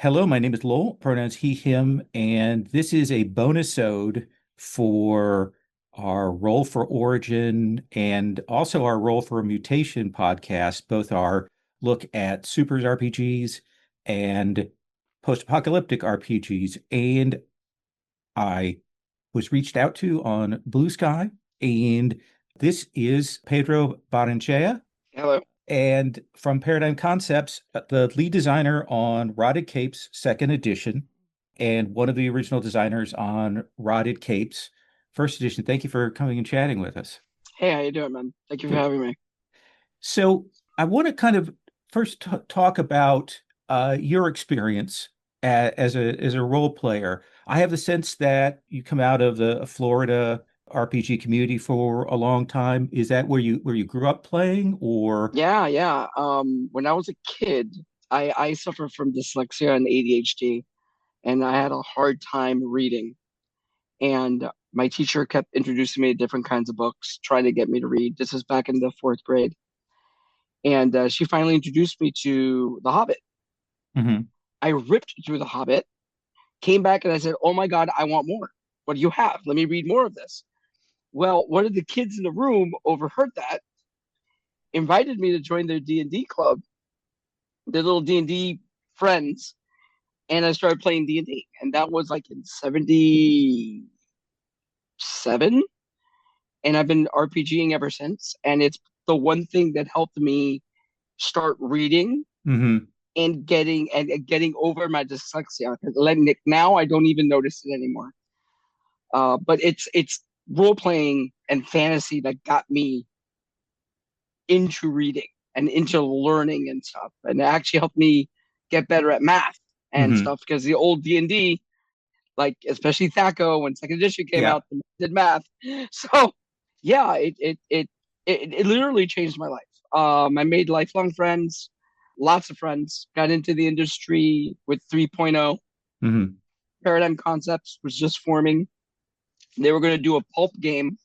Hello, my name is Lowell, pronouns he, him, and this is a bonus ode for our Roll for Origin and also our Roll for a Mutation podcast, both our look at supers RPGs and post-apocalyptic RPGs. And I was reached out to on Bluesky, and this is Pedro Barrenechea. Hello. And from Paradigm Concepts, the lead designer on Rotted Capes second edition, and one of the original designers on Rotted Capes first edition. Thank you for coming and chatting with us. Hey, how you doing, man? Thank you for Good. having me. So I want to kind of first talk about your experience as a role player. I have the sense that you come out of the Florida RPG community for a long time. Is that where you grew up playing, or? Yeah. When I was a kid, I suffered from dyslexia and ADHD, and I had a hard time reading. And my teacher kept introducing me to different kinds of books, trying to get me to read. This is back in the fourth grade, and she finally introduced me to The Hobbit. Mhm. I ripped through The Hobbit, came back, and I said, "Oh my God, I want more. What do you have? Let me read more of this." Well, one of the kids in the room overheard that, invited me to join their D&D club, their little D&D friends, and I started playing D&D. And that was like in 77, and I've been RPGing ever since. And it's the one thing that helped me start reading Mhm. and getting over my dyslexia. Because like now I don't even notice it anymore. But it's role playing and fantasy that got me into reading and into learning and stuff, and it actually helped me get better at math and Mhm. stuff because the old D&D, like especially Thaco when second edition came Yeah. out, did math. So yeah, it literally changed my life. I made lifelong friends, lots of friends. Got into the industry with 3.0. Mhm. Paradigm Concepts was just forming. They were going to do a pulp game,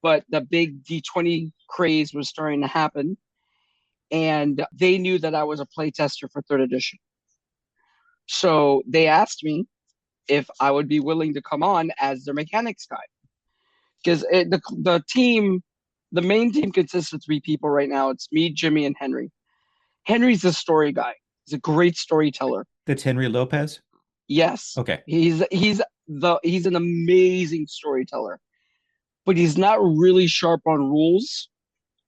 but the big D20 craze was starting to happen, and they knew that I was a playtester for third edition. So they asked me if I would be willing to come on as their mechanics guy. Because the main team consists of three people right now. It's me, Jimmy, and Henry. Henry's the story guy. He's a great storyteller. That's Henry Lopez. Yes, Okay. he's an amazing storyteller, but he's not really sharp on rules,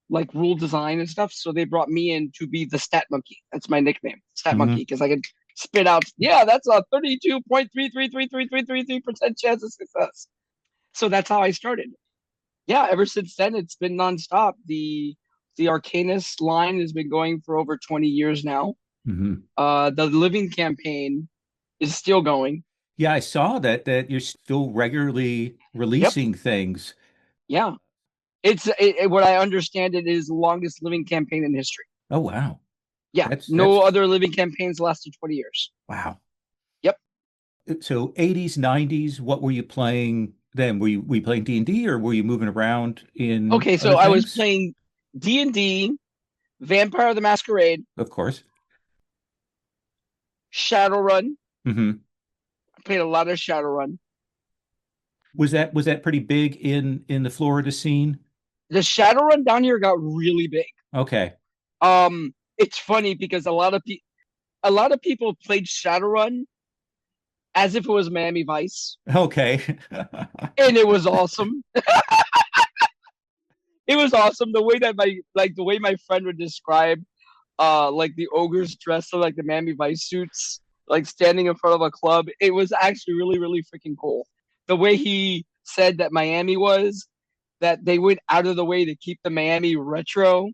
like rule design and stuff. So they brought me in to be the stat monkey. That's my nickname, stat monkey, Mhm. because I could spit out, yeah, that's a 32.3333333% chance of success. So that's how I started. Yeah, ever since then it's been nonstop. The Arcanist line has been going for over 20 years now. Mhm. The Living campaign is still going. Yeah, I saw that you're still regularly Yep. releasing things. Yeah. What I understand, it is the longest living campaign in history. Oh wow. Yeah. That's No other living campaigns lasted 20 years. wow. Yep. So 80s, 90s, what were you playing then? Were you playing D&D, or were you moving around in Okay, other so I was things? playing D&D, Vampire the Masquerade, Of course. Shadowrun. Hmm. I played a lot of Shadowrun. Was that pretty big in the Florida scene? The Shadowrun down here got really big. Okay. It's funny because a lot of people played Shadowrun as if it was Miami Vice, Okay. and it was awesome. It was awesome the way my friend would describe like the ogres dressed in like the Miami Vice suits, like standing in front of a club. It was actually really freaking cool. The way he said that Miami was, that they went out of the way to keep the Miami retro.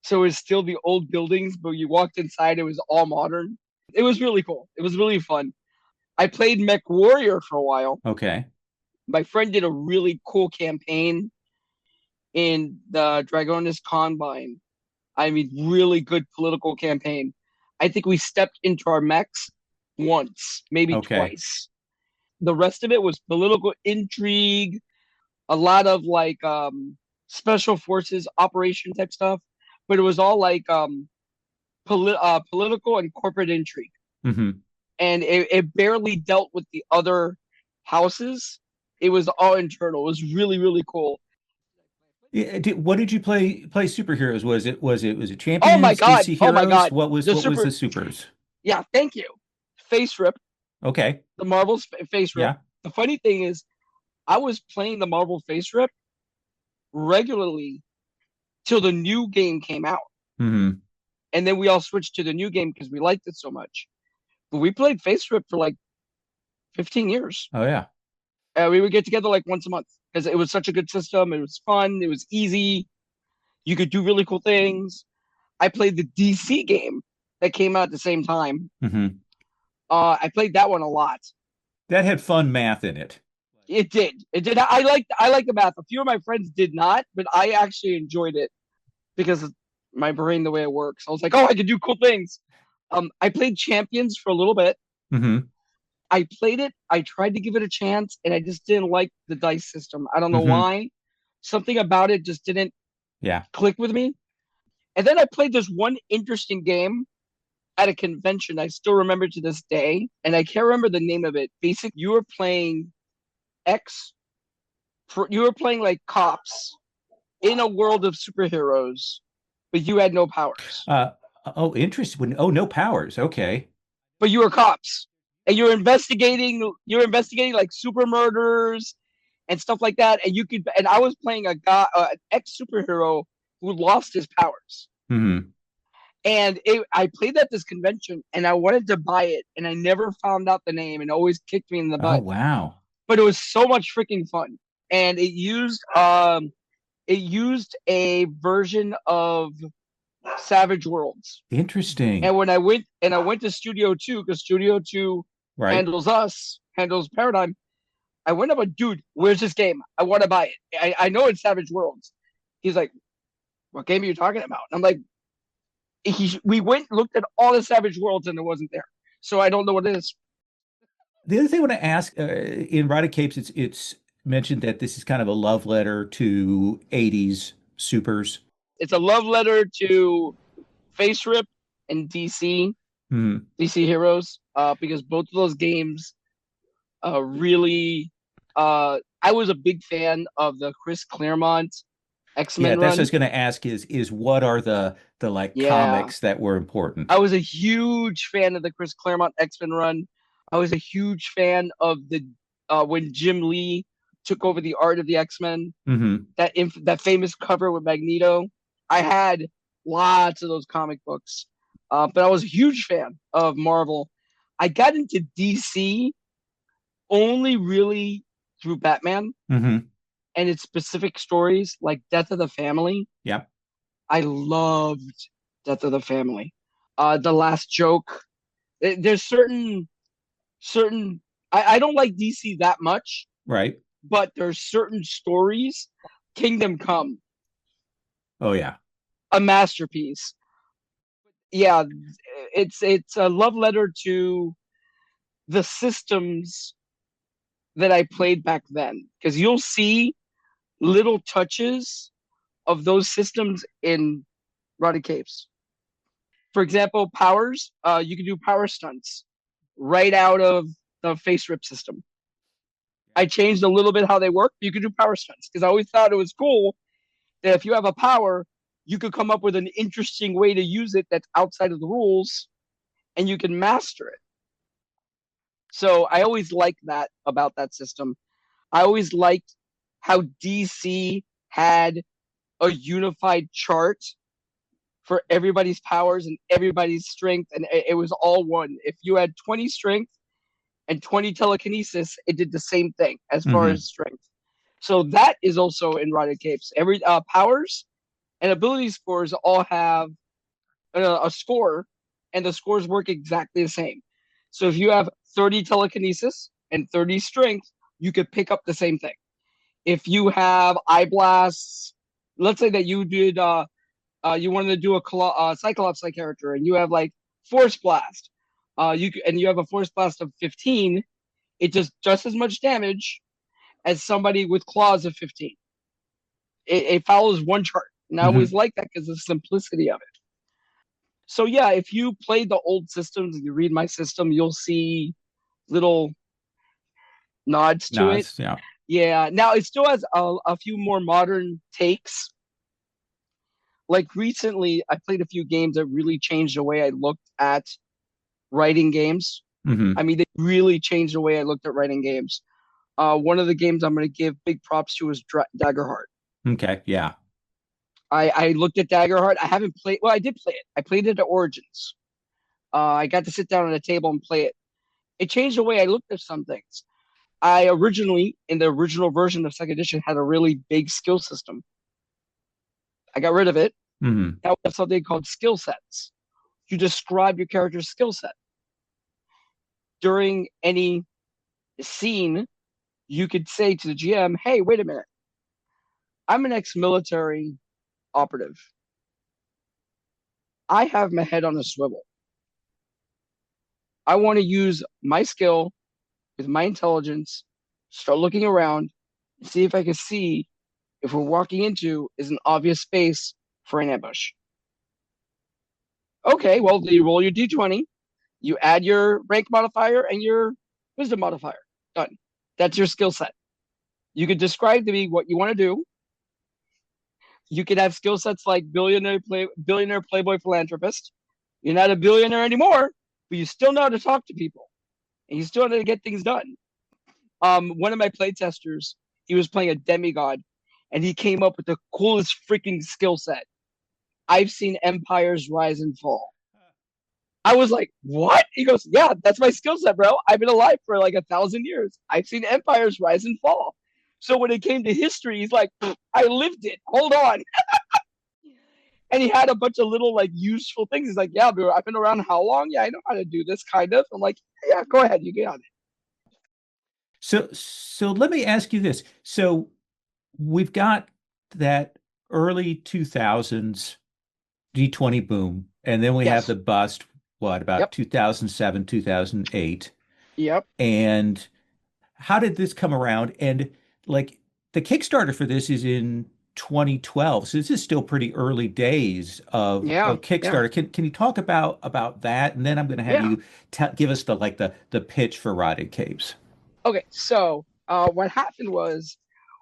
So it was still the old buildings, but you walked inside, it was all modern. It was really cool. It was really fun. I played Mech Warrior for a while. Okay. My friend did a really cool campaign in the Dragonis Combine. I mean, really good political campaign. I think we stepped into our mechs once, maybe Okay. twice. The rest of it was political intrigue, a lot of like special forces operation type stuff, but it was all like political and corporate intrigue. Hmm. and it barely dealt with the other houses. It was all internal. It was really, really cool. Yeah, what did you play superheroes? Was it Oh my Champions, God. DC Oh my Heroes? God. What The was super the supers? Yeah, thank you. Face Rip, Okay. the Marvel's Face Rip. Yeah. The funny thing is I was playing the Marvel Face Rip regularly till the new game came out. Hmm. And then we all switched to the new game because we liked it so much. But we played Face Rip for like 15 years. Oh yeah. We would get together like once a month because it was such a good system. It was fun. It was easy. You could do really cool things. I played the DC game that came out at the same time. Hmm. I played that one a lot. That had fun math in it. It did. It did. I like the math. A few of my friends did not, but I actually enjoyed it because of my brain the way it works. I was like, oh, I could do cool things. I played Champions for a little bit. Hmm. I played it. I tried to give it a chance, and I just didn't like the dice system. I don't know Hmm. why. Something about it just didn't Yeah. click with me. And then I played this one interesting game at a convention. I still remember to this day, and I can't remember the name of it. Basically, you were playing X. You were playing like cops in a world of superheroes, but you had no powers. Uh, oh, interesting. Oh, no powers. Okay. But you were cops, and you're investigating. You're investigating like super murders and stuff like that. And you could. And I was playing a guy, an ex superhero who lost his powers. Hmm. I played at this convention, and I wanted to buy it, and I never found out the name, and it always kicked me in the Oh, butt. wow. But it was so much freaking fun, and it used a version of Savage Worlds. Interesting. And I went to Studio Two because Studio Two Right. handles Paradigm. I went up, and dude, where's this game? I want to buy it. I know it's Savage Worlds. He's like, what game are you talking about? And I'm like, we went looked at all the Savage Worlds and it wasn't there. So I don't know what it is. The other thing I want to ask, in Rider Capes, it's mentioned that this is kind of a love letter to 80s supers. It's a love letter to Face Rip and Hmm. DC Heroes, because both of those games really. I was a big fan of the Chris Claremont X Yeah, Men that's what I run. was going to ask is what are the like Yeah, comics that were important? I was a huge fan of the Chris Claremont X Men run. I was a huge fan of the when Jim Lee took over the art of the X Men. Hmm. That famous cover with Magneto. I had lots of those comic books, but I was a huge fan of Marvel. I got into DC only really through Batman Hmm. and its specific stories, like Death of the Family. Yeah. I loved Death of the Family. The Last Joke. There's certain. I don't like DC that much, Right. but there's certain stories. Kingdom Come, Oh yeah. a masterpiece. Yeah, it's a love letter to the systems that I played back then because you'll see little touches of those systems in Roddy Capes. For example, powers, you can do power stunts right out of the face rip system. I changed a little bit how they work. You can do power stunts because I always thought it was cool that if you have a power, you could come up with an interesting way to use it that's outside of the rules and you can master it. So I always liked that about that system. I always liked how DC had a unified chart for everybody's powers and everybody's strength, and it was all one. If you had 20 strength and 20 telekinesis, it did the same thing as far Hmm. as strength. So that is also in Rider Capes. Every powers and ability scores all have a score, and the scores work exactly the same. So if you have 30 telekinesis and 30 strength, you could pick up the same thing. If you have eye blasts, let's say that you wanted to do a Cyclops like character, and you have like Force Blast, you have a Force Blast of 15, it does just as much damage as somebody with claws of 15. It follows one chart, and I always Hmm. like that because of the simplicity of it. So yeah, if you play the old systems and you read my system, you'll see little nods to it. Nods, yeah. Yeah. Now it still has a few more modern takes. Like recently, I played a few games that really changed the way I looked at writing games. Hmm. I mean, they really changed the way I looked at writing games. One of the games I'm going to give big props to is Daggerheart. Okay, yeah. I looked at Daggerheart. I haven't played. Well, I did play it. I played it at Origins. I got to sit down at a table and play it. It changed the way I looked at some things. I originally, in the original version of second edition, had a really big skill system. I got rid of it. Hmm. Now we have something called skill sets. You describe your character's skill set. During any scene, you could say to the GM, hey, wait a minute. I'm an ex-military operative. I have my head on a swivel. I want to use my skill with my intelligence, start looking around, and see if I can see if we're walking into is an obvious space for an ambush. Okay, well, you roll your d20, you add your rank modifier and your wisdom modifier. Done. That's your skill set. You could describe to me what you want to do. You could have skill sets like billionaire playboy philanthropist. You're not a billionaire anymore, but you still know how to talk to people and you still know how to get things done. One of my playtesters, he was playing a demigod, and he came up with the coolest freaking skill set. I've seen empires rise and fall. I was like, what? He goes, yeah, that's my skill set, bro. I've been alive for like 1,000 years. I've seen empires rise and fall. So when it came to history, he's like, I lived it. Hold on. And he had a bunch of little like useful things. He's like, yeah, bro, I've been around how long? Yeah, I know how to do this kind of. I'm like, yeah, go ahead. You get on it. So let me ask you this. So we've got that early 2000s D20 boom, and then we have Yes. the bust, what, about Yep. 2007, 2008. Yep. And how did this come around? And like the Kickstarter for this is in 2012, so this is still pretty early days Yeah. of Yeah. Kickstarter. Can you talk about that? And then I'm going to have Yeah. you give us the pitch for Rotted Capes. Okay. So what happened was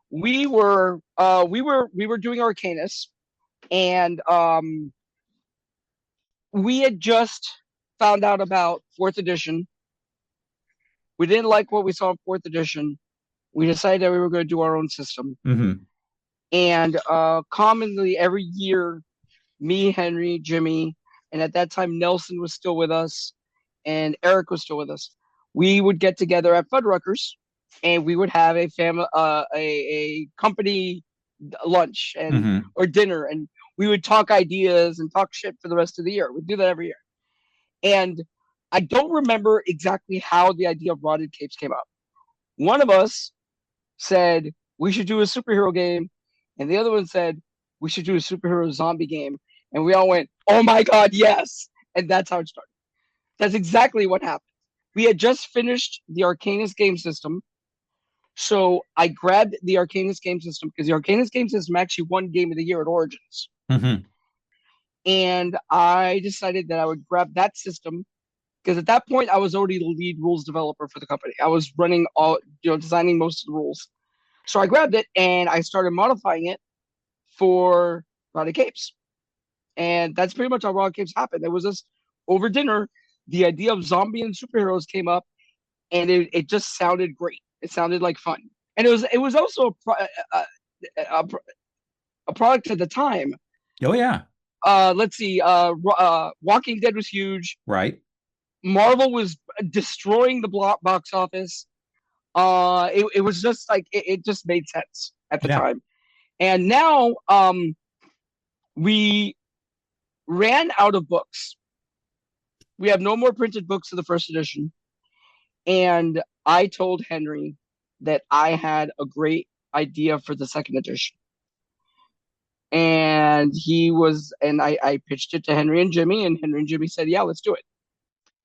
we were doing Arcanus, and we had just found out about fourth edition. We didn't like what we saw in fourth edition. We decided that we were going to do our own system. Hmm. And commonly every year, me, Henry, Jimmy, and at that time Nelson was still with us, and Eric was still with us. We would get together at Fuddruckers, and we would have a family, a company lunch and Hmm. or dinner, and we would talk ideas and talk shit for the rest of the year. We'd do that every year. And I don't remember exactly how the idea of Rotted Capes came up. One of us said we should do a superhero game, and the other one said we should do a superhero zombie game. And we all went, "Oh my god, yes!" And that's how it started. That's exactly what happened. We had just finished the Arcanus game system, so I grabbed the Arcanus game system because the Arcanus game system actually won Game of the Year at Origins. Hmm. And I decided that I would grab that system because at that point I was already the lead rules developer for the company. I was running all, designing most of the rules. So I grabbed it and I started modifying it for Rotted Capes. And that's pretty much how Rotted Capes happened. It was just over dinner, the idea of zombie and superheroes came up, and it just sounded great. It sounded like fun, and it was also a, a product at the time. Oh yeah, Let's see. Walking Dead was huge. right. Marvel was destroying the box office. It was just like it just made sense at the Yeah. time. And now we ran out of books. We have no more printed books of the first edition. And I told Henry that I had a great idea for the second edition. And I pitched it to Henry and Jimmy, and Henry and Jimmy said, yeah, let's do it.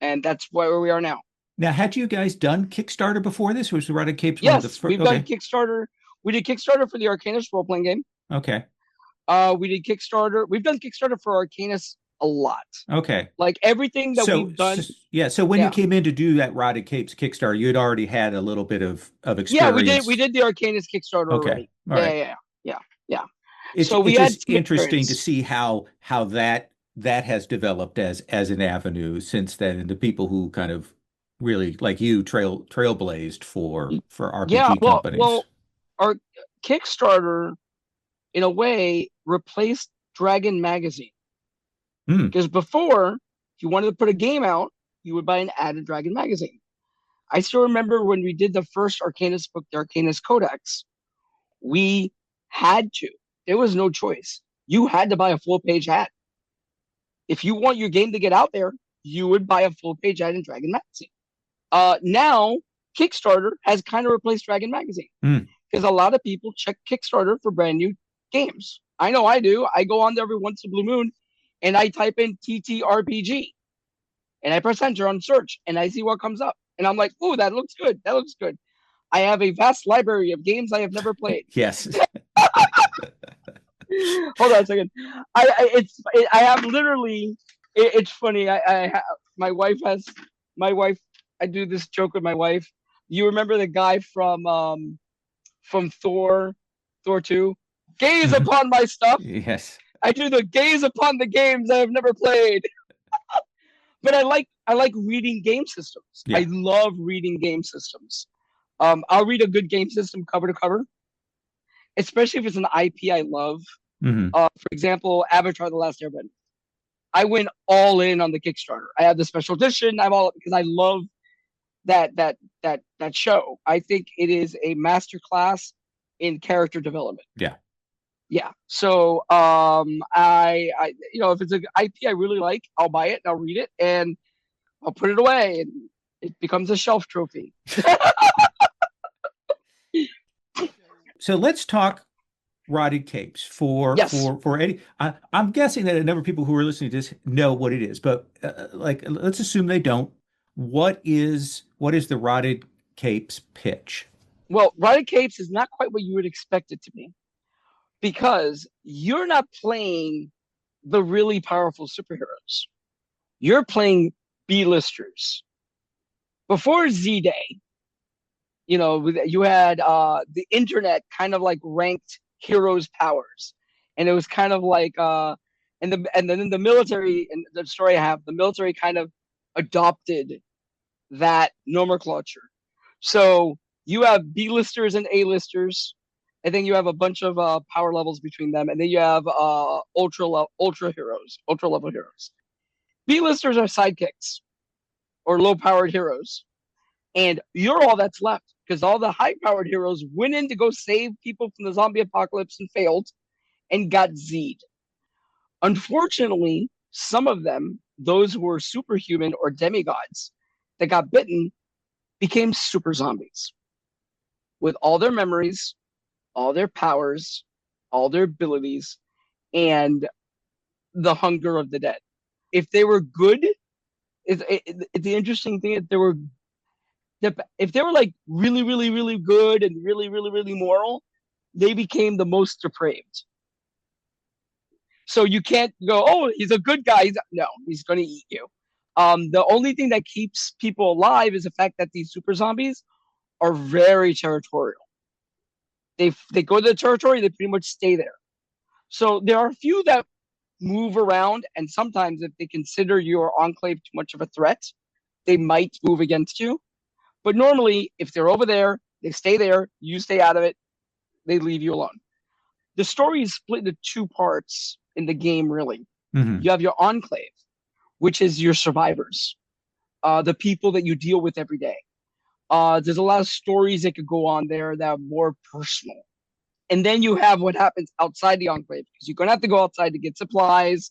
And that's where we are now. Now, had you guys done Kickstarter before this? Was the Rotted Capes one of the Yes, first? we've done Okay. Kickstarter. We did Kickstarter for the Arcanus role playing game. Okay. We did Kickstarter. We've done Kickstarter for Arcanus a lot. Okay. Like everything that So, we've done. yeah. So when you Yeah. came in to do that Rotted Capes Kickstarter, you'd already had a little bit of Yeah, we experience. did the Arcanist Kickstarter Okay. already. All Yeah, right. yeah, yeah, yeah, yeah. It's So we it's had just some interesting to experience. see how that has developed as an avenue since then, and the people who kind of really like you trailblazed for Yeah, RPG companies. our Kickstarter in a way replaced Dragon Magazine. Hmm. Because before, if you wanted to put a game out, you would buy an ad in Dragon Magazine. I still remember when we did the first Arcanist book, the Arcanist Codex, we had to. There was no choice. You had to buy a full page ad. If you want your game to get out there, you would buy a full page ad in Dragon Magazine. Now, Kickstarter has kind of replaced Dragon Magazine Hmm. because a lot of people check Kickstarter for brand new games. I know I do. I go on there every once in a blue moon and I type in DTRPG and I press enter on search and I see what comes up. And I'm like, ooh, that looks good. That looks good. I have a vast library of games I have never played. Yes. Hold on a second. I have literally. It's funny. My wife has my wife. I do this joke with my wife. You remember the guy from Thor 2? Gaze upon my stuff. Yes. I do the gaze upon the games I have never played. But I like reading game systems. Yeah. I love reading game systems. I'll read a good game system cover to cover, especially if it's an IP I love. Hmm. For example, Avatar: The Last Airbender. I went all in on the Kickstarter. I have the special edition. I'm all because I love that show. I think it is a masterclass in character development. Yeah. Yeah. So I if it's an IP I really like, I'll buy it and I'll read it and I'll put it away and it becomes a shelf trophy. So let's talk Rotted Capes Yes. for Eddie. I'm guessing that a number of people who are listening to this know what it is, but like let's assume they don't. What is the Rotted Capes pitch? Well, Riot Capes is not quite what you would expect it to be because you're not playing the really powerful superheroes. You're playing B-listers. Before Z-Day, you had the internet kind of like ranked heroes' powers, and it was kind of like and then in the military and the story I have, the military kind of adopted that nomenclature. So you have B-listers and A-listers, and then you have a bunch of power levels between them, and then you have ultra level heroes. B-listers are sidekicks or low-powered heroes, and you're all that's left because all the high-powered heroes went in to go save people from the zombie apocalypse and failed and got Z'd. Unfortunately, some of them, those who were superhuman or demigods that got bitten, became super zombies with all their memories, all their powers, all their abilities, and the hunger of the dead. If they were good, the interesting thing if they were like really, really, really good and really, really, really moral, they became the most depraved. So you can't go, oh, he's a good guy. No, he's going to eat you. The only thing that keeps people alive is the fact that these super zombies are very territorial. They go to the territory, they pretty much stay there. So there are a few that move around, and sometimes if they consider your enclave too much of a threat, they might move against you. But normally, if they're over there, they stay there, you stay out of it, they leave you alone. The story is split into two parts in the game, really. Hmm. You have your enclave, which is your survivors, the people that you deal with every day. There's a lot of stories that could go on there that are more personal. And then you have what happens outside the enclave because you're going to have to go outside to get supplies,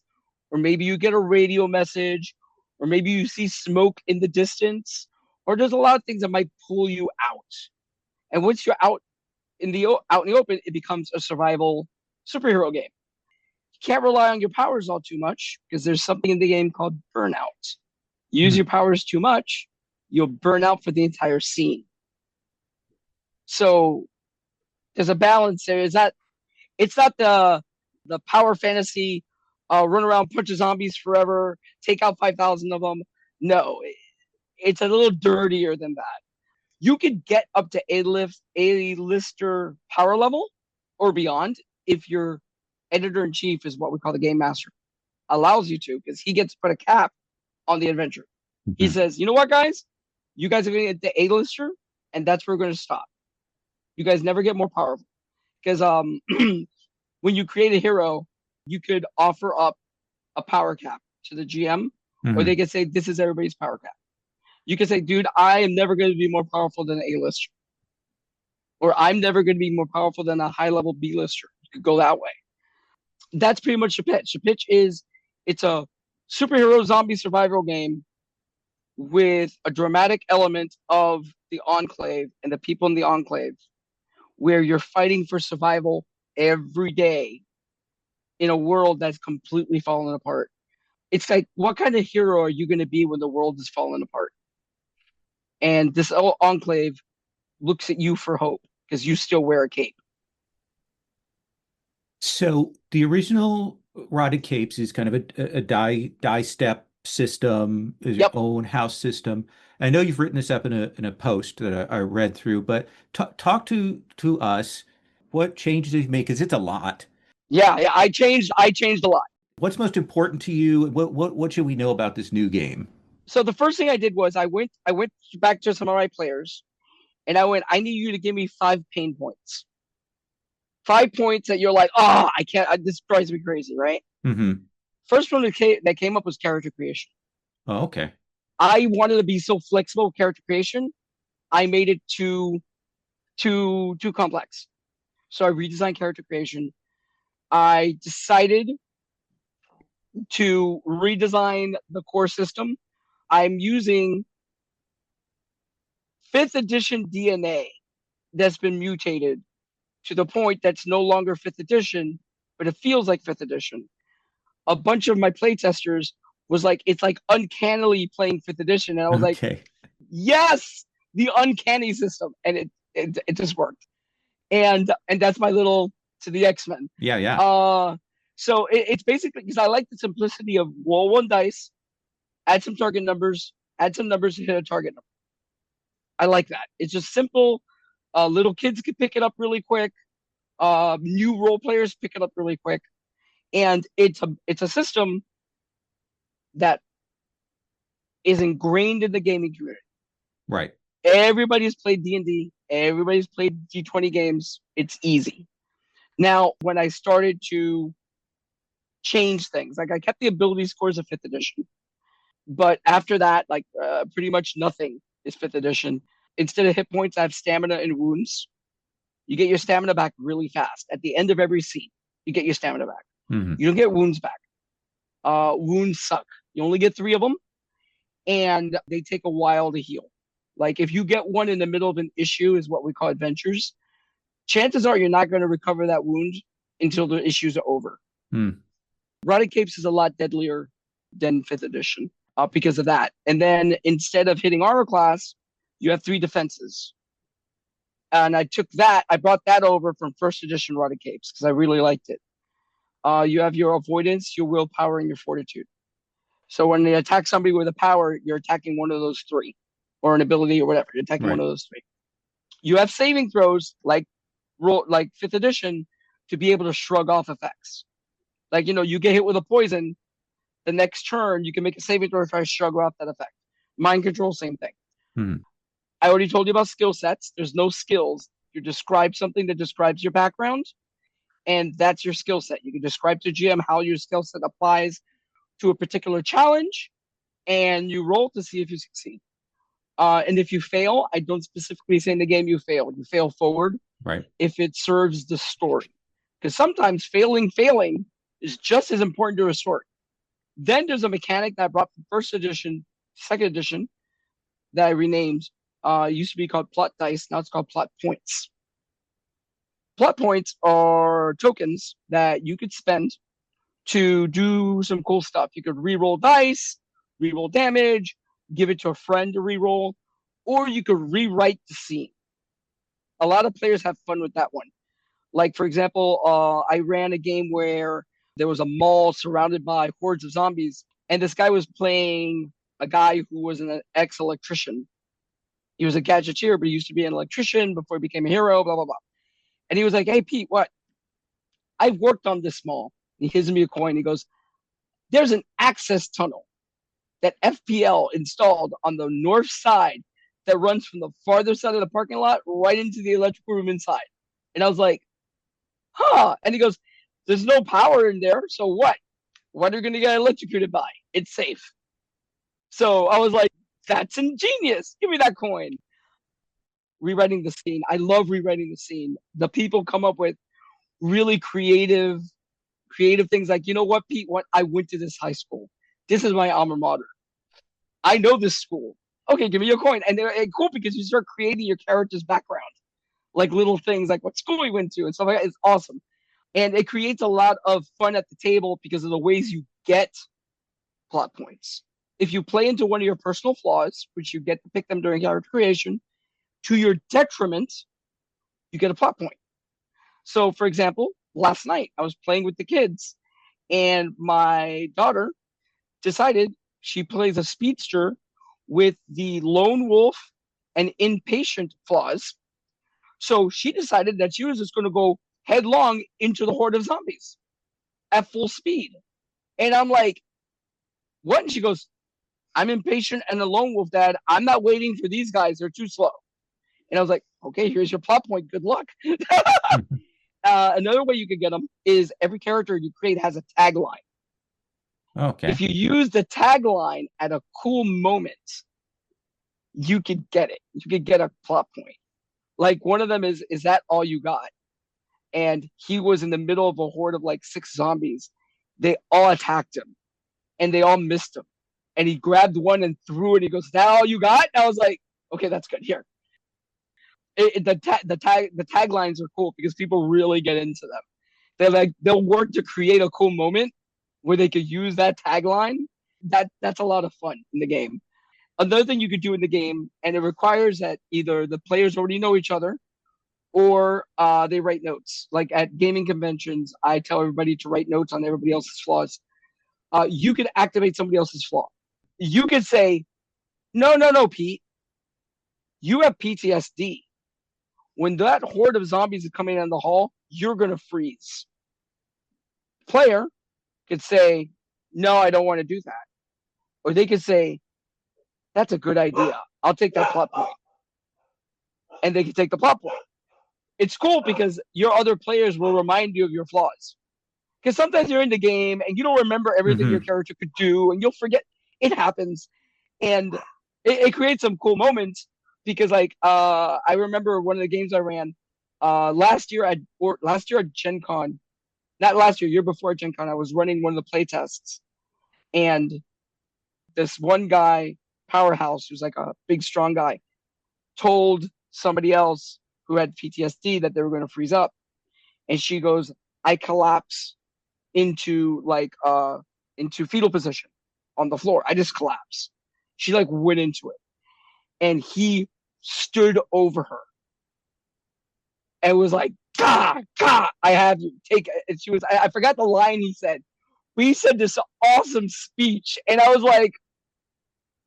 or maybe you get a radio message, or maybe you see smoke in the distance, or there's a lot of things that might pull you out. And once you're out in the open, it becomes a survival superhero game. You can't rely on your powers all too much because there's something in the game called burnout. Use your powers too much, you'll burn out for the entire scene. So there's a balance there. Is that it's not the power fantasy run around, punch zombies forever, take out 5,000 of them. No, it's a little dirtier than that. You could get up to A-lister power level or beyond if your editor-in-chief is what we call the game master, allows you to, because he gets to put a cap on the adventure. He says, you know what, guys? You guys are going to get the A-lister, and that's where we're going to stop. You guys never get more powerful. Because when you create a hero, you could offer up a power cap to the GM, or they could say, this is everybody's power cap. You could say, dude, I am never going to be more powerful than an A-lister. Or I'm never going to be more powerful than a high-level B-lister. You could go that way. That's pretty much the pitch. The pitch is it's a superhero zombie survival game with a dramatic element of the Enclave and the people in the Enclave, where you're fighting for survival every day in a world that's completely fallen apart. It's like, what kind of hero are you going to be when the world is falling apart? And this Enclave looks at you for hope because you still wear a cape. So the original Rotted Capes is kind of a die step system, is your Yep. own house system. I know you've written this up in a post that I read through, but talk to us. What changes did you make? Because it's a lot. Yeah, I changed a lot. What's most important to you? What should we know about this new game? So the first thing I did was I went back to some of my players and I need you to give me 5 pain points. 5 points that you're like, oh, I can't, this drives me crazy, right? First one that came up was character creation. Oh, okay. I wanted to be so flexible with character creation. I made it too complex. So I redesigned character creation. I decided to redesign the core system. I'm using 5th edition DNA that's been mutated to the point that's no longer 5th edition, but it feels like 5th edition. A bunch of my playtesters was like, it's like uncannily playing 5th edition. And I was like, yes, the uncanny system. And it just worked. And that's my little to the X-Men. Yeah. So it's basically because I like the simplicity of roll 1 dice, add some target numbers, add some numbers to hit a target number. I like that. It's just simple. Little kids could pick it up really quick. New role players pick it up really quick. And it's a system that is ingrained in the gaming community. Right. Everybody's played D&D. Everybody's played D20 games. It's easy. Now, when I started to change things, like I kept the ability scores of 5th edition, but after that, like pretty much nothing is 5th edition. Instead of hit points, I have stamina and wounds. You get your stamina back really fast. At the end of every scene, you get your stamina back. You don't get wounds back. Wounds suck. You only get 3 of them, and they take a while to heal. Like if you get one in the middle of an issue, is what we call adventures, chances are you're not going to recover that wound until the issues are over. Rotted Capes is a lot deadlier than 5th edition because of that. And then instead of hitting armor class, you have 3 defenses. And I brought that over from 1st edition Rotted Capes because I really liked it. You have your avoidance, your willpower, and your fortitude. So when you attack somebody with a power, you're attacking one of those 3, or an ability or whatever. You're attacking one of those 3. You have saving throws like 5th edition to be able to shrug off effects. Like, you get hit with a poison, the next turn you can make a saving throw to try to shrug off that effect. Mind control, same thing. I already told you about skill sets. There's no skills. You describe something that describes your background, and that's your skill set. You can describe to GM how your skill set applies to a particular challenge, and you roll to see if you succeed. And if you fail, I don't specifically say in the game you fail. You fail forward if it serves the story. Because sometimes failing is just as important to a story. Then there's a mechanic that I brought from 1st edition, 2nd edition, that I renamed. It used to be called plot dice. Now it's called plot points. Plot points are tokens that you could spend to do some cool stuff. You could re-roll dice, re-roll damage, give it to a friend to re-roll, or you could rewrite the scene. A lot of players have fun with that one. Like, for example, I ran a game where There was a mall surrounded by hordes of zombies, and this guy was playing a guy who was an ex-electrician. He was a gadgeteer, but he used to be an electrician before he became a hero, blah, blah, blah. And he was like, hey, Pete, what? I've worked on this mall. He gives me a coin. He goes, there's an access tunnel that FPL installed on the north side that runs from the farther side of the parking lot right into the electrical room inside. And I was like, huh. And he goes, there's no power in there. So what? What are you going to get electrocuted by? It's safe. So I was like, that's ingenious. Give me that coin. Rewriting the scene. I love rewriting the scene. The people come up with really creative things like, you know what, Pete, what? I went to this high school. This is my alma mater. I know this school. Okay, give me your coin. And they're cool because you start creating your character's background, like little things like what school he went to and stuff like that. It's awesome. And it creates a lot of fun at the table because of the ways you get plot points. If you play into one of your personal flaws, which you get to pick them during character creation, to your detriment, you get a plot point. So, for example, last night I was playing with the kids, and my daughter decided she plays a speedster with the lone wolf and impatient flaws. So she decided that she was just going to go headlong into the horde of zombies at full speed. And I'm like, what? And she goes, I'm impatient and a lone wolf, Dad. I'm not waiting for these guys. They're too slow. And I was like, okay, here's your plot point. Good luck. Another way you could get them is every character you create has a tagline. Okay. If you use the tagline at a cool moment, you could get it. You could get a plot point. Like one of them is that all you got? And he was in the middle of a horde of like 6 zombies. They all attacked him and they all missed him. And he grabbed one and threw it. He goes, is that all you got? And I was like, okay, that's good. Here. The taglines are cool because people really get into them. They'll work to create a cool moment where they could use that tagline. That's a lot of fun in the game. Another thing you could do in the game, and it requires that either the players already know each other or they write notes. Like at gaming conventions, I tell everybody to write notes on everybody else's flaws. You could activate somebody else's flaw. You could say, no, Pete. You have PTSD. When that horde of zombies is coming down the hall, you're going to freeze. Player could say, no, I don't want to do that. Or they could say, that's a good idea. I'll take that plot point. And they can take the plot point. It's cool because your other players will remind you of your flaws. Because sometimes you're in the game and you don't remember everything your character could do and you'll forget. It happens. And it creates some cool moments because like I remember one of the games I ran last year at Gen Con. Not last year, year before Gen Con, I was running one of the play tests. And this one guy, Powerhouse, who's like a big, strong guy, told somebody else who had PTSD that they were going to freeze up. And she goes, I collapse into fetal position on the floor. I just collapse. She like went into it. And he stood over her and was like, "Gah, I have you. Take it." And she was, I forgot the line he said. We said this awesome speech. And I was like,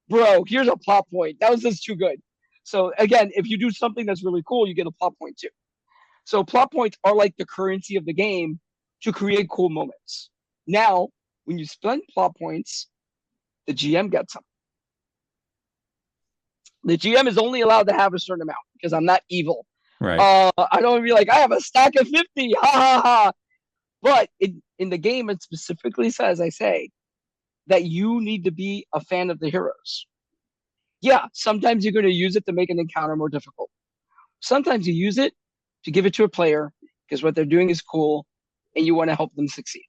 bro, here's a plot point. That was just too good. So again, if you do something that's really cool, you get a plot point too. So plot points are like the currency of the game to create cool moments. Now, when you spend plot points, the GM gets them. The GM is only allowed to have a certain amount because I'm not evil. Right. I don't be like, I have a stack of 50. Ha ha ha. But in the game, it specifically says, I say, that you need to be a fan of the heroes. Yeah, sometimes you're going to use it to make an encounter more difficult. Sometimes you use it to give it to a player because what they're doing is cool and you want to help them succeed.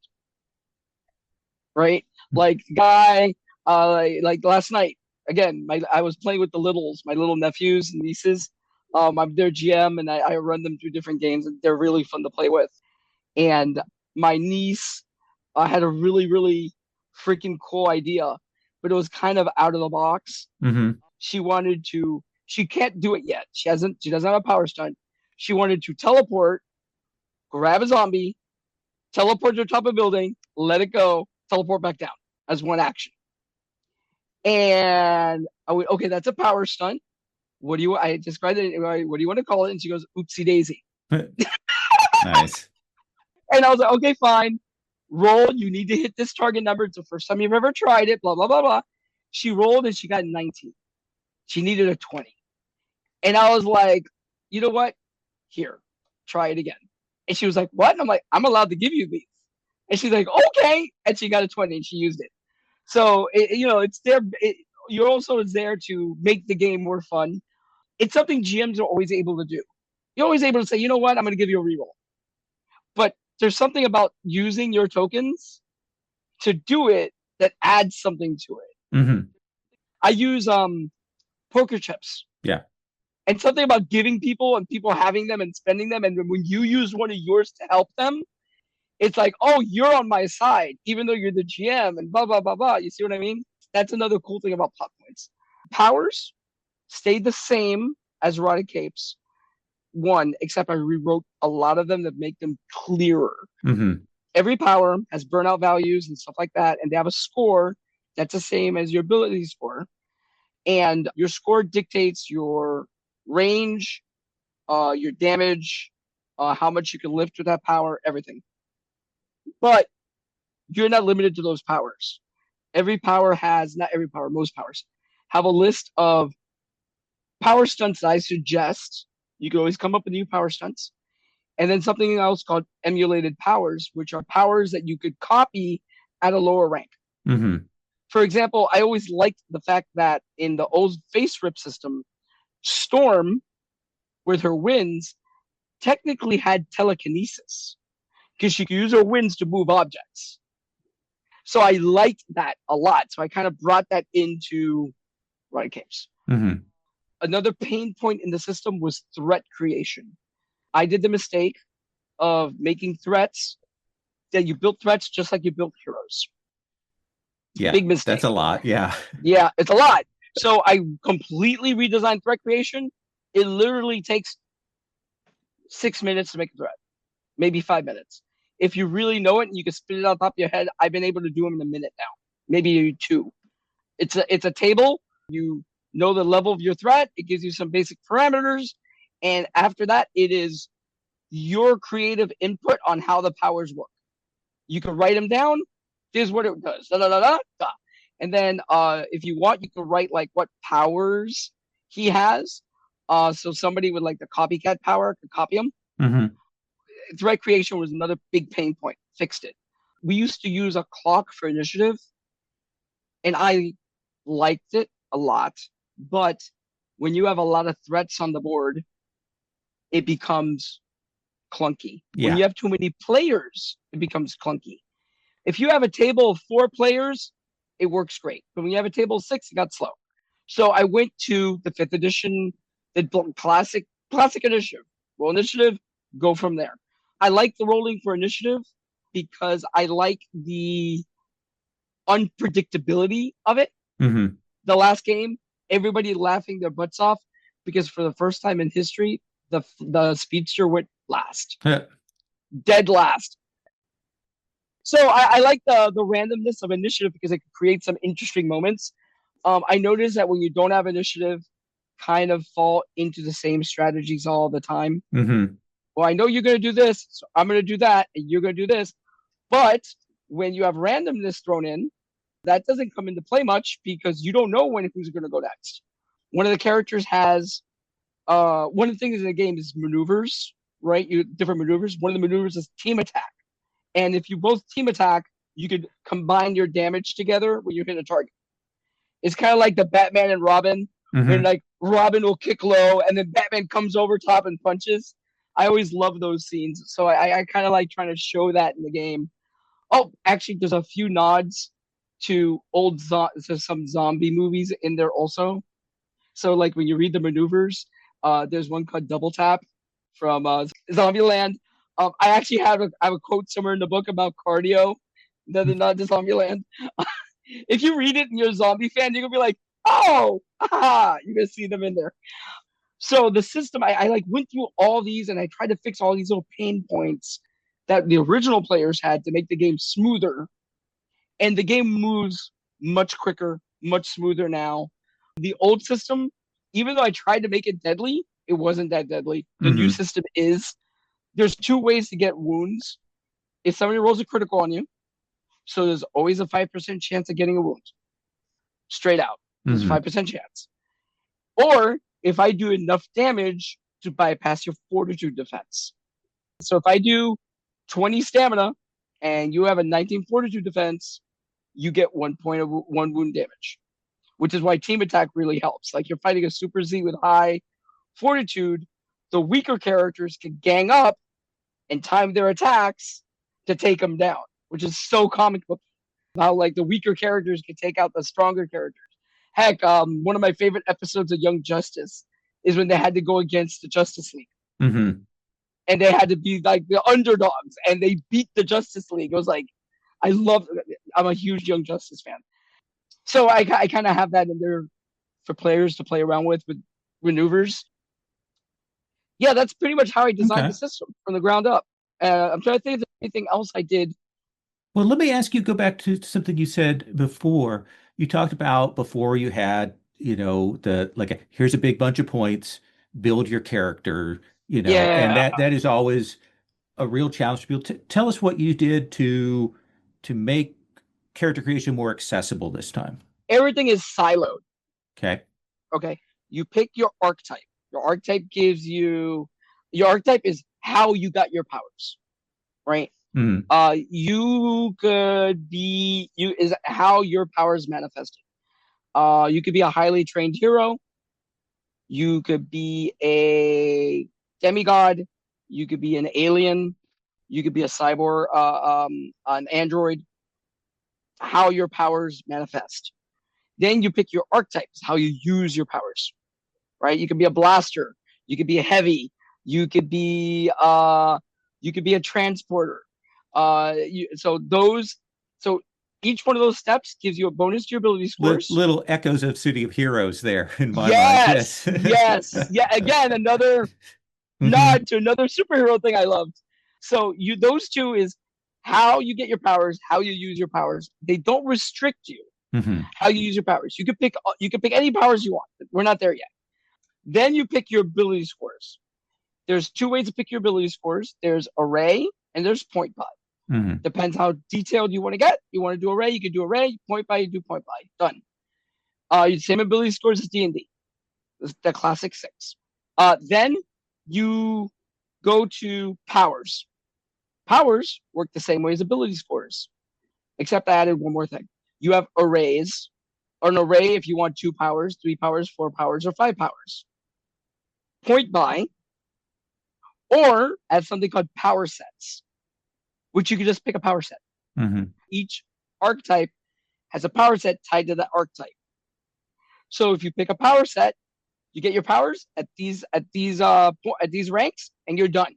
Right? Like guy, like last night, again, I was playing with the littles, my little nephews and nieces. I'm their GM and I run them through different games and they're really fun to play with. And my niece had a really, really freaking cool idea, but it was kind of out of the box. Mm-hmm. She can't do it yet. She doesn't have a power stunt. She wanted to teleport, grab a zombie, teleport to the top of a building, let it go, teleport back down as one action. And I went, okay, that's a power stunt. I described it. What do you want to call it? And she goes, oopsie daisy. Nice. And I was like, okay, fine. Roll. You need to hit this target number. It's the first time you've ever tried it. Blah, blah, blah, blah. She rolled and she got 19. She needed a 20. And I was like, you know what? Here, try it again. And she was like, what? And I'm like, I'm allowed to give you these. And she's like, okay. And she got a 20 and she used it. So, it's there. You're also there to make the game more fun. It's something GMs are always able to do. You're always able to say, you know what? I'm going to give you a reroll. But there's something about using your tokens to do it that adds something to it. Mm-hmm. I use poker chips. Yeah. And something about giving people and people having them and spending them. And when you use one of yours to help them, it's like, oh, you're on my side, even though you're the GM and blah, blah, blah, blah. You see what I mean? That's another cool thing about plot points. Powers stayed the same as Erotic Capes. One, except I rewrote a lot of them to make them clearer. Mm-hmm. Every power has burnout values and stuff like that, and they have a score that's the same as your ability score. And your score dictates your range, your damage, how much you can lift with that power, everything. But you're not limited to those powers. Every power has, not every power, most powers, have a list of power stunts that I suggest. You can always come up with new power stunts. And then something else called emulated powers, which are powers that you could copy at a lower rank. Mm-hmm. For example, I always liked the fact that in the old face rip system, Storm, with her winds, technically had telekinesis because she could use her winds to move objects. So I liked that a lot. So I kind of brought that into Erotic Capes. Mm-hmm. Another pain point in the system was threat creation. I did the mistake of making threats that you built threats just like you built heroes. Yeah, big mistake. That's a lot. Yeah. Yeah, it's a lot. So I completely redesigned threat creation. It literally takes 6 minutes to make a threat, maybe 5 minutes. If you really know it and you can spit it on top of your head, I've been able to do them in a minute now, maybe 2. It's a table. You know the level of your threat. It gives you some basic parameters. And after that, it is your creative input on how the powers work. You can write them down. Here's what it does. Da, da, da, da, da. And then if you want, you can write like what powers he has. So somebody with like the copycat power could copy them. Mm-hmm. Threat creation was another big pain point. Fixed it. We used to use a clock for initiative, and I liked it a lot. But when you have a lot of threats on the board, it becomes clunky. Yeah. When you have too many players, it becomes clunky. If you have a table of 4 players, it works great. But when you have a table of 6, it got slow. So I went to the 5th edition, the classic initiative. Roll initiative, go from there. I like the rolling for initiative because I like the unpredictability of it. Mm-hmm. The last game, everybody laughing their butts off because for the first time in history, the speedster went last. Dead last. So I like the randomness of initiative because it can create some interesting moments. I noticed that when you don't have initiative, kind of fall into the same strategies all the time. Mm-hmm. Well, I know you're going to do this, so I'm going to do that, and you're going to do this. But when you have randomness thrown in, that doesn't come into play much because you don't know who's going to go next. One of the characters has one of the things in the game is maneuvers, right? Different maneuvers. One of the maneuvers is team attack. And if you both team attack, you could combine your damage together when you hit a target. It's kind of like the Batman and Robin, when like Robin will kick low and then Batman comes over top and punches. I always love those scenes. So I kind of like trying to show that in the game. Oh, actually, there's a few nods to some zombie movies in there also. So like when you read the maneuvers, there's one called Double Tap from Zombieland. I actually have a quote somewhere in the book about cardio. That they're not just Zombieland. If you read it and you're a zombie fan, you're gonna be like, oh, you're gonna see them in there. So the system, I like went through all these and I tried to fix all these little pain points that the original players had to make the game smoother. And the game moves much quicker, much smoother now. The old system, even though I tried to make it deadly, it wasn't that deadly. The new system is, there's two ways to get wounds. If somebody rolls a critical on you, so there's always a 5% chance of getting a wound. Straight out. There's a 5% chance. Or if I do enough damage to bypass your fortitude defense. So if I do 20 stamina and you have a 19 fortitude defense, you get 1 point of 1 wound damage, which is why team attack really helps. Like you're fighting a Super Z with high fortitude, the weaker characters can gang up and time their attacks to take them down, which is so comic book. How like the weaker characters can take out the stronger characters. Heck, one of my favorite episodes of Young Justice is when they had to go against the Justice League. And they had to be like the underdogs, and they beat the Justice League. It was like, I'm a huge Young Justice fan. So I kind of have that in there for players to play around with maneuvers. Yeah, that's pretty much how I designed the system from the ground up. I'm trying to think of anything else I did. Well, let me ask you, go back to something you said before. You talked about before you had, here's a big bunch of points, build your character, and that is always a real challenge to people. Tell us what you did to make character creation more accessible this time. Everything is siloed. Okay. You pick your archetype. Your archetype is how you got your powers, right? You could be is how your powers manifested. You could be a highly trained hero. You could be a demigod. You could be an alien. You could be a cyborg, an android. How your powers manifest. Then you pick your archetypes, how you use your powers, right? You could be a blaster. You could be a heavy. You could be a transporter. So each one of those steps gives you a bonus to your ability scores. Little echoes of City of Heroes there in my mind. Yes. Yeah. Again, another nod to another superhero thing I loved. So those two is how you get your powers, how you use your powers. They don't restrict you. How you use your powers. You can pick any powers you want. We're not there yet. Then you pick your ability scores. There's two ways to pick your ability scores. There's array and there's point buy. Depends how detailed you want to get. You want to do array, you can do array. Point buy, you do point buy. Done. Same ability scores as D&D. The classic 6. Then you go to powers. Powers work the same way as ability scores, except I added one more thing. You have arrays. An array if you want 2 powers, 3 powers, 4 powers, or 5 powers. Point buy, or add something called power sets, which you can just pick a power set. Each archetype has a power set tied to that archetype. So if you pick a power set, you get your powers at these ranks, and you're done.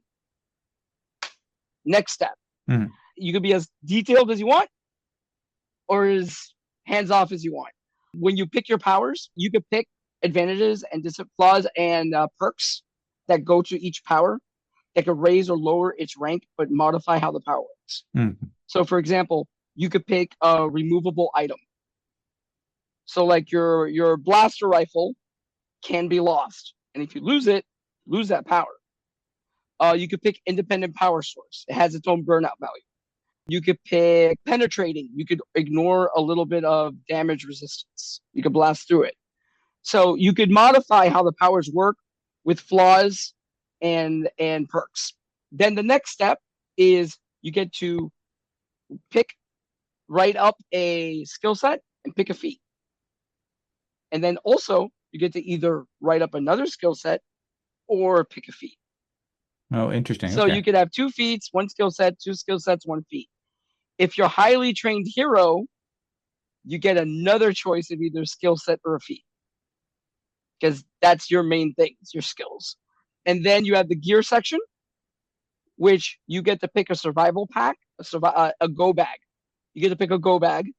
Next step. You can be as detailed as you want, or as hands off as you want. When you pick your powers, you can pick advantages and flaws and perks that go to each power that could raise or lower its rank, but modify how the power works. So, for example, you could pick a removable item. So, like your blaster rifle can be lost, and if you lose it, lose that power. You could pick independent power source. It has its own burnout value. You could pick penetrating. You could ignore a little bit of damage resistance. You could blast through it. So you could modify how the powers work with flaws and perks. Then the next step is you get to write up a skill set and pick a feat. And then also you get to either write up another skill set or pick a feat. Oh, interesting. So you could have 2 feats, 1 skill set, 2 skill sets, 1 feat. If you're a highly trained hero, you get another choice of either skill set or a feat, because that's your main thing, it's your skills. And then you have the gear section, which you get to pick a survival pack, a go bag. You get to pick a go bag,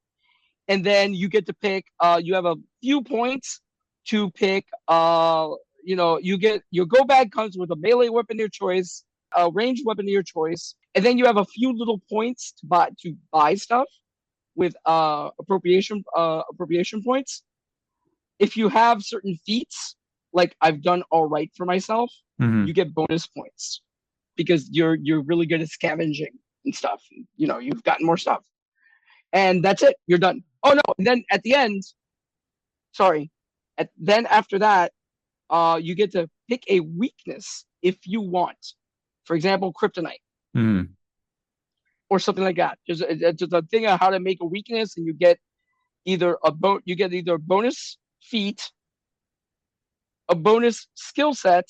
and then you get to pick. You have a few points to pick. You get your go bag comes with a melee weapon of your choice, a ranged weapon of your choice, And then you have a few little points to buy stuff with appropriation points. If you have certain feats, like I've done all right for myself, Mm-hmm. you get bonus points because you're really good at scavenging and stuff. You know, you've gotten more stuff. And that's it. You're done. Oh no, and then at the end, sorry. Then after that, you get to pick a weakness if you want. For example, kryptonite. Mm-hmm. Or something like that. There's a thing on how to make a weakness, and you get either a bonus feat, a bonus skill set,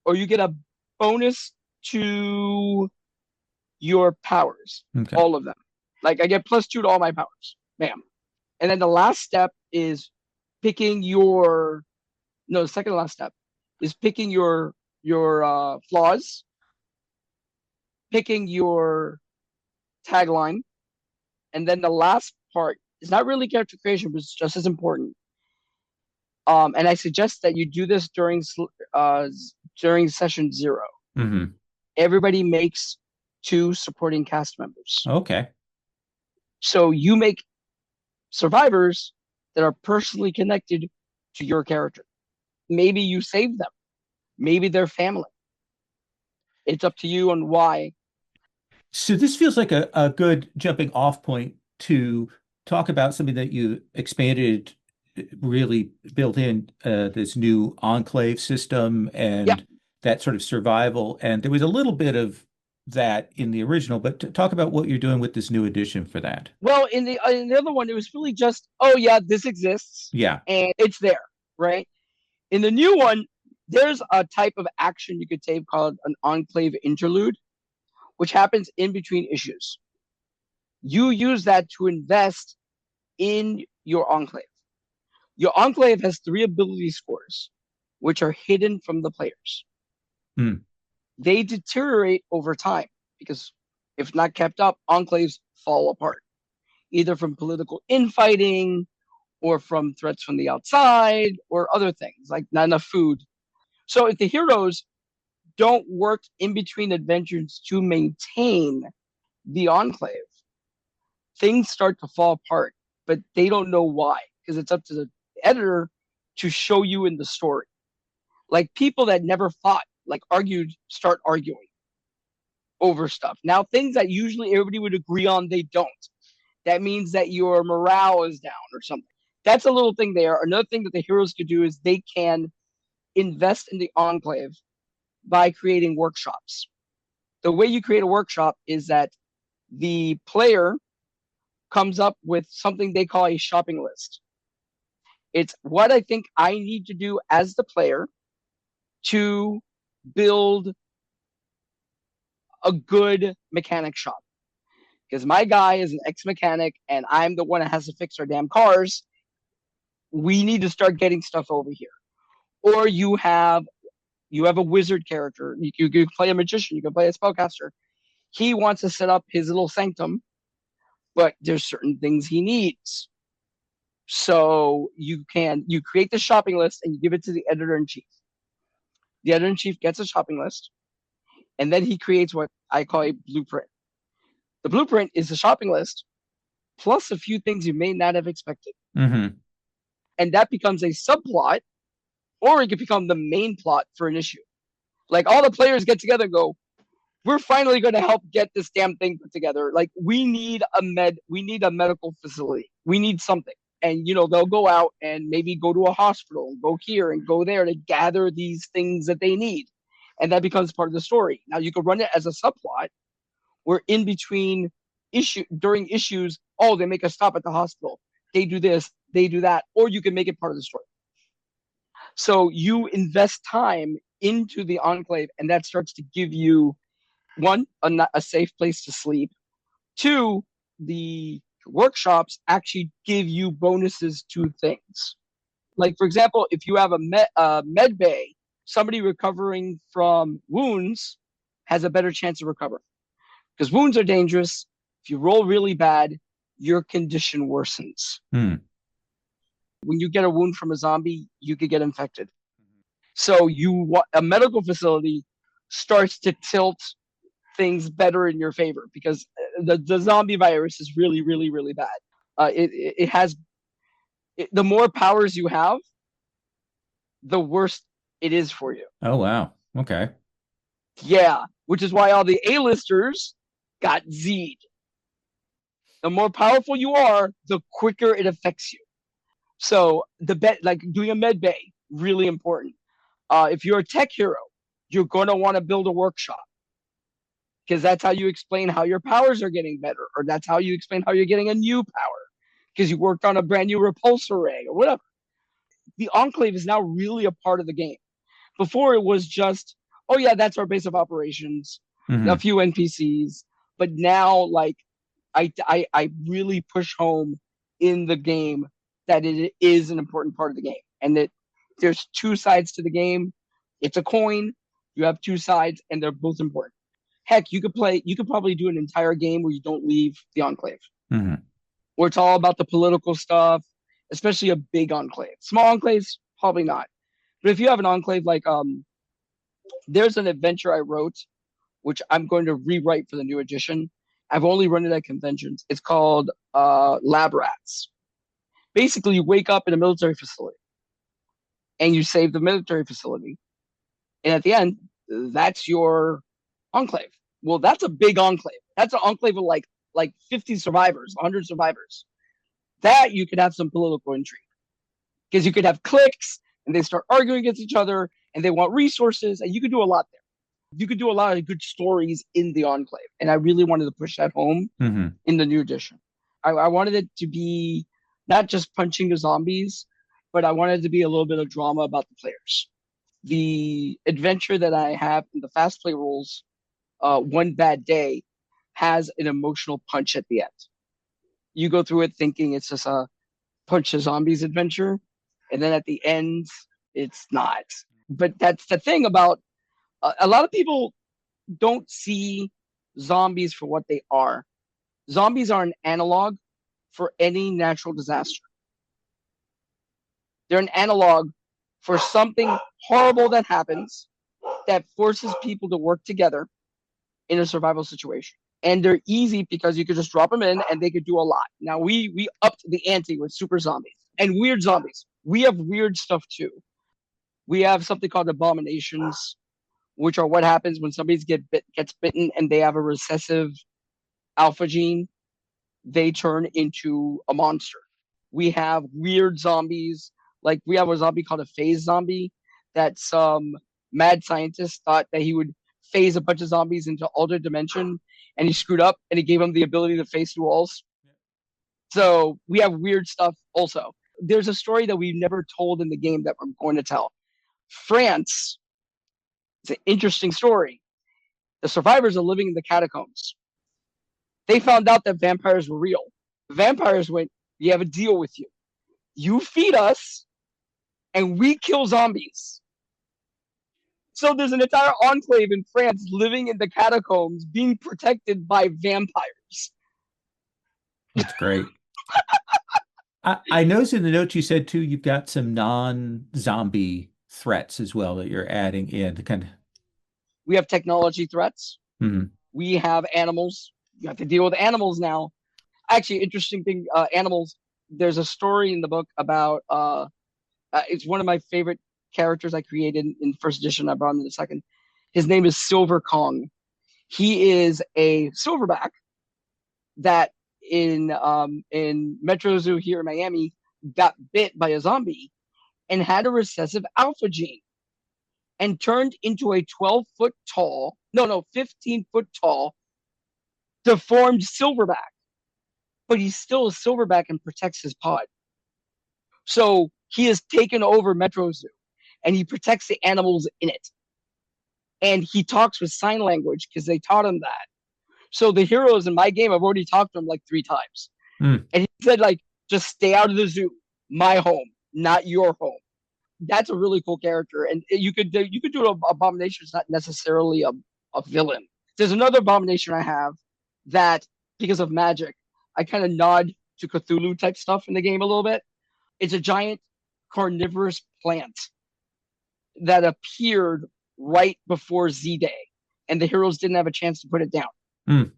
or you get a bonus to your powers. Okay. All of them. Like I get +2 to all my powers. Bam. And then the last step is picking your no, the second to last step is picking your flaws, picking your tagline, and then the last part is not really character creation, but it's just as important. And I suggest that you do this during session 0. Mm-hmm. Everybody makes 2 supporting cast members. Okay. So you make survivors that are personally connected to your character. Maybe you save them. Maybe they're family. It's up to you on why. So this feels like a good jumping off point to talk about something that you expanded, really built in this new enclave system Yeah. and that sort of survival. And there was a little bit of that in the original, but to talk about what you're doing with this new edition for that. Well, in the other one, it was really just, oh yeah, this exists Yeah. and it's there, right? In the new one, there's a type of action you could take called an enclave interlude, which happens in between issues. You use that to invest in your enclave. Your enclave has 3 ability scores, which are hidden from the players. Hmm. They deteriorate over time because if not kept up, enclaves fall apart, either from political infighting or from threats from the outside or other things like not enough food. So if the heroes don't work in between adventures to maintain the enclave, things start to fall apart, but they don't know why because it's up to the editor to show you in the story. Like people that never fought, like argued, start arguing over stuff. Now, things that usually everybody would agree on, they don't. That means that your morale is down or something. That's a little thing there. Another thing that the heroes could do is they can invest in the enclave by creating workshops. The way you create a workshop is that the player comes up with something they call a shopping list. It's what I think I need to do as the player to build a good mechanic shop. Because my guy is an ex-mechanic and I'm the one that has to fix our damn cars. We need to start getting stuff over here. Or you have a wizard character. You can play a magician. You can play a spellcaster. He wants to set up his little sanctum, but there's certain things he needs. So you create the shopping list and you give it to the editor-in-chief. The editor-in-chief gets a shopping list, and then he creates what I call a blueprint. The blueprint is the shopping list plus a few things you may not have expected. Mm-hmm. And that becomes a subplot, or it could become the main plot for an issue. Like all the players get together and go, we're finally going to help get this damn thing put together. Like we need a medical facility. We need something. And they'll go out and maybe go to a hospital and go here and go there to gather these things that they need. And that becomes part of the story. Now you could run it as a subplot where in between during issues, they make a stop at the hospital. They do this, they do that, or you can make it part of the story. So you invest time into the enclave, and that starts to give you, one, a safe place to sleep. 2, the workshops actually give you bonuses to things. Like, for example, if you have a med bay, somebody recovering from wounds has a better chance to recover. Because wounds are dangerous. If you roll really bad, your condition worsens. Hmm. When you get a wound from a zombie, you could get infected. So a medical facility starts to tilt things better in your favor, because the zombie virus is really, really, really bad. It has the more powers you have, the worse it is for you. Oh, wow. Okay. Yeah, which is why all the A-listers got Z'd. The more powerful you are, the quicker it affects you. So like doing a med bay, really important. If you're a tech hero, you're going to want to build a workshop, because that's how you explain how your powers are getting better, or that's how you explain how you're getting a new power, because you worked on a brand new repulsor ray or whatever. The Enclave is now really a part of the game. Before it was just, oh yeah, that's our base of operations, a few NPCs. But now, like, I really push home in the game that it is an important part of the game, and that there's two sides to the game. It's a coin. You have two sides, and they're both important. Heck, you could probably do an entire game where you don't leave the Enclave, where it's all about the political stuff, especially a big Enclave. Small Enclaves, probably not. But if you have an Enclave, like, there's an adventure I wrote, which I'm going to rewrite for the new edition. I've only run it at conventions. It's called Lab Rats. Basically, you wake up in a military facility, and you save the military facility. And at the end, that's your Enclave. Well, that's a big Enclave. That's an Enclave of like 50 survivors, 100 survivors. That you could have some political intrigue, because you could have cliques, and they start arguing against each other, and they want resources, and you could do a lot there. You could do a lot of good stories in the Enclave, and I really wanted to push that home in the new edition. I wanted it to be not just punching the zombies, but I wanted it to be a little bit of drama about the players. The adventure that I have in the fast play rules, One Bad Day, has an emotional punch at the end. You go through it thinking it's just a punch the zombies adventure, and then at the end, it's not. But that's the thing about a lot of people don't see zombies for what they are. Zombies are an analog for any natural disaster. They're an analog for something horrible that happens that forces people to work together in a survival situation. And they're easy because you could just drop them in and they could do a lot. Now, we upped the ante with super zombies and weird zombies. We have weird stuff too. We have something called abominations, which are what happens when somebody gets bitten and they have a recessive alpha gene. They turn into a monster. We have weird zombies. Like, we have a zombie called a phase zombie that some mad scientist thought that he would phase a bunch of zombies into altered dimension, and he screwed up, and he gave him the ability to phase through walls. So we have weird stuff also. There's a story that we've never told in the game that we're going to tell. France, it's an interesting story. The survivors are living in the catacombs. They found out that vampires were real. The vampires went, we have a deal with you. You feed us, and we kill zombies. So there's an entire enclave in France living in the catacombs being protected by vampires. That's great. I noticed in the notes you said, too, you've got some non-zombie threats as well that you're adding in to kind of. We have technology threats. We have animals. You have to deal with animals now. Actually, interesting thing, animals. There's a story in the book about, it's one of my favorite characters I created in first edition. I brought him in the second. His name is Silver Kong. He is a silverback that in Metro Zoo here in Miami got bit by a zombie and had a recessive alpha gene and turned into a 15-foot tall, deformed silverback. But he's still a silverback and protects his pod. So he has taken over Metro Zoo and he protects the animals in it. And he talks with sign language because they taught him that. So the heroes in my game, I've already talked to him like 3 times. And he said, like, just stay out of the zoo. My home, not your home. That's a really cool character. And you could do an abomination. It's not necessarily a villain. There's another abomination I have that, because of magic, I kind of nod to Cthulhu type stuff in the game a little bit. It's a giant carnivorous plant that appeared right before Z-Day. and the heroes didn't have a chance to put it down. Mm.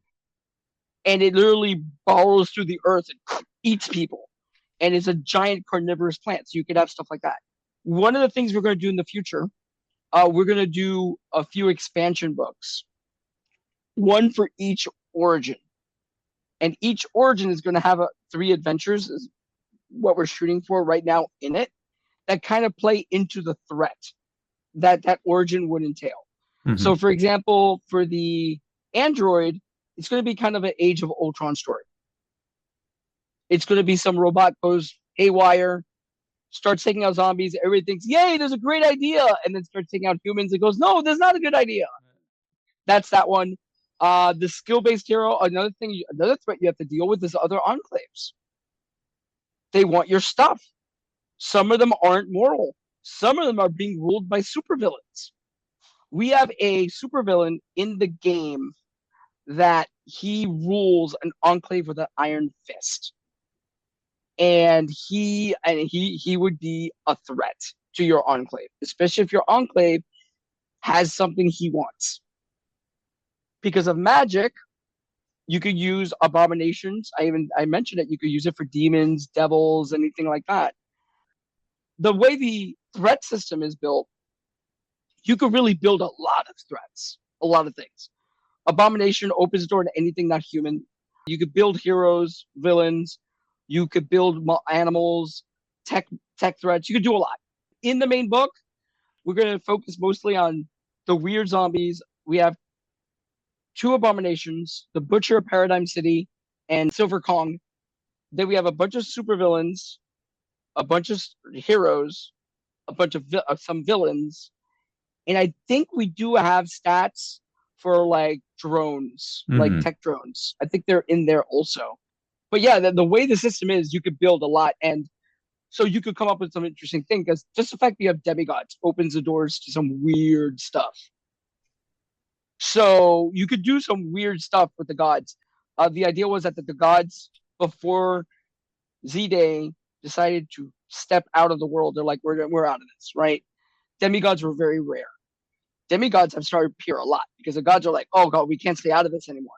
And it literally burrows through the earth and eats people. And it's a giant carnivorous plant. So you could have stuff like that. One of the things we're going to do in the future, we're going to do a few expansion books, one for each origin. And each origin is going to have 3 adventures, is what we're shooting for right now in it, that kind of play into the threat that origin would entail. Mm-hmm. So, for example, for the android, it's going to be kind of an Age of Ultron story. It's going to be some robot goes haywire, starts taking out zombies. Everybody thinks, yay, there's a great idea. And then starts taking out humans and goes, no, there's not a good idea. That's that one. The skill-based hero, another threat you have to deal with is other enclaves. They want your stuff. Some of them aren't moral. Some of them are being ruled by supervillains. We have a supervillain in the game that he rules an enclave with an iron fist. And he would be a threat to your enclave, especially if your enclave has something he wants. Because of magic, you could use abominations. I mentioned it. You could use it for demons, devils, anything like that. The way the threat system is built, you could really build a lot of threats, a lot of things. Abomination opens the door to anything not human. You could build heroes, villains. You could build animals, tech threats. You could do a lot. In the main book, we're going to focus mostly on the weird zombies. We have 2 abominations, the Butcher of Paradigm City and Silver Kong. Then we have a bunch of supervillains, a bunch of heroes, a bunch of some villains. And I think we do have stats for like drones, like tech drones. I think they're in there also. But yeah, the way the system is, you could build a lot. And so you could come up with some interesting thing, because just the fact that you have demigods opens the doors to some weird stuff. So you could do some weird stuff with the gods. The idea was that the gods, before Z-Day, decided to step out of the world. They're like, we're out of this, right? Demigods were very rare. Demigods have started to appear a lot because the gods are like, oh god, we can't stay out of this anymore.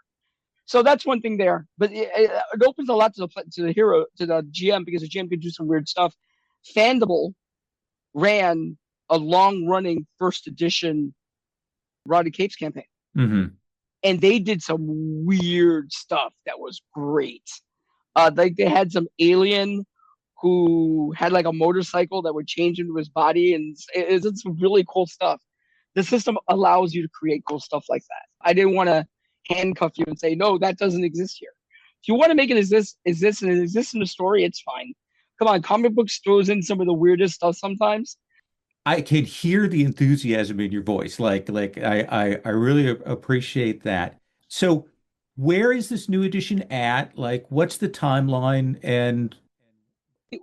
So that's one thing there. But it opens a lot to the hero, to the GM, because the GM could do some weird stuff. Fandible ran a long-running first edition Roddy Capes campaign. Mm-hmm. And they did some weird stuff that was great. Like they had some alien who had like a motorcycle that would change into his body, and it's some really cool stuff. The system allows you to create cool stuff like that. I didn't want to handcuff you and say, no, that doesn't exist here. If you want to make it exist and it exists in the story, it's fine. Come on, comic books throws in some of the weirdest stuff sometimes. I can hear the enthusiasm in your voice. I really appreciate that. So where is this new edition at? Like, what's the timeline? And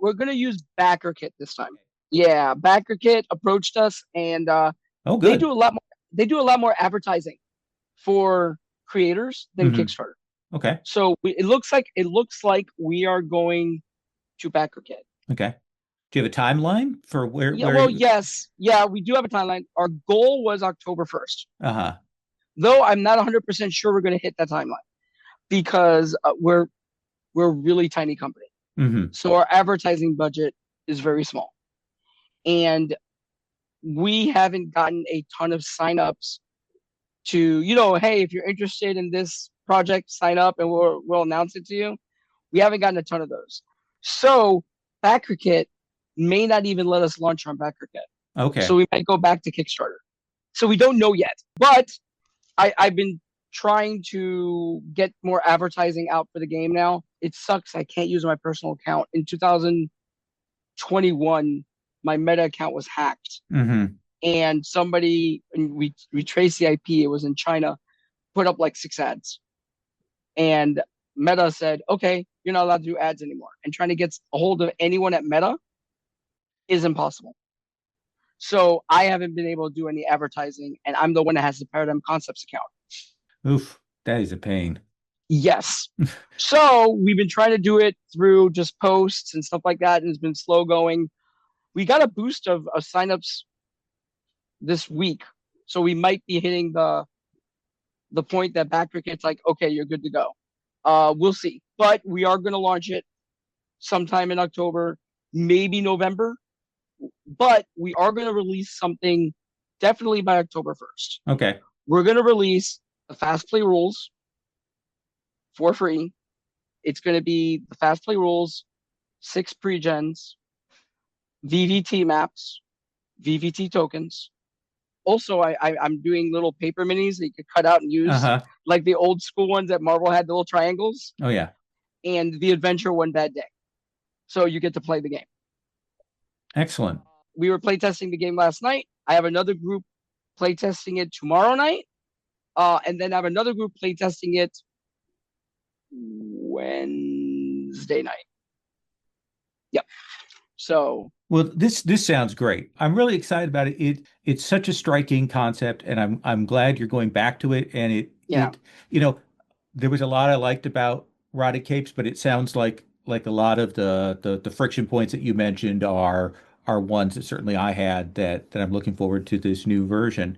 we're going to use Backerkit this time. Yeah, Backerkit approached us, and oh, they good. do a lot more. They do a lot more advertising for creators than Kickstarter. Okay. So it looks like we are going to Backerkit. Okay. Do you have a timeline for where? Yeah, well, yes. Yeah, we do have a timeline. Our goal was October 1st. Uh-huh. Though I'm not 100% sure we're going to hit that timeline, because we're a really tiny company. Mm-hmm. So our advertising budget is very small. And we haven't gotten a ton of signups to, hey, if you're interested in this project, sign up and we'll announce it to you. We haven't gotten a ton of those. So Backerkit may not even let us launch on Backerkit. Okay. So we might go back to Kickstarter. So we don't know yet. But I've been trying to get more advertising out for the game now. It sucks. I can't use my personal account. In 2021, my Meta account was hacked. Mm-hmm. And we traced the IP, it was in China, put up like 6 ads. And Meta said, okay, you're not allowed to do ads anymore. And trying to get a hold of anyone at Meta is impossible. So I haven't been able to do any advertising, and I'm the one that has the Paradigm Concepts account. Oof, that is a pain. Yes. So we've been trying to do it through just posts and stuff like that, and it's been slow going. We got a boost of signups this week, so we might be hitting the the point that Backerkit's like, okay, you're good to go. We'll see. But we are going to launch it sometime in October, maybe November. But we are going to release something definitely by October 1st. Okay. We're going to release the Fast Play rules for free. It's going to be the Fast Play rules, 6 pre-gens, VVT maps, VVT tokens. Also, I'm doing little paper minis that you could cut out and use, Uh-huh. like the old school ones that Marvel had, the little triangles, Oh yeah. and the Adventure One Bad Day. So you get to play the game. Excellent. We were playtesting the game last night. I have another group playtesting it tomorrow night. And then I have another group playtesting it Wednesday night. Yep. So Well, this sounds great. I'm really excited about it. It's such a striking concept, and I'm glad you're going back to it. And yeah, you know, there was a lot I liked about Rotted Capes, but it sounds like a lot of the friction points that you mentioned are ones that certainly I had that I'm looking forward to this new version.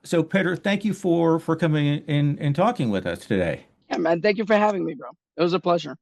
So, Peter, thank you for coming in and talking with us today. yeah, man. Thank you for having me, bro. It was a pleasure.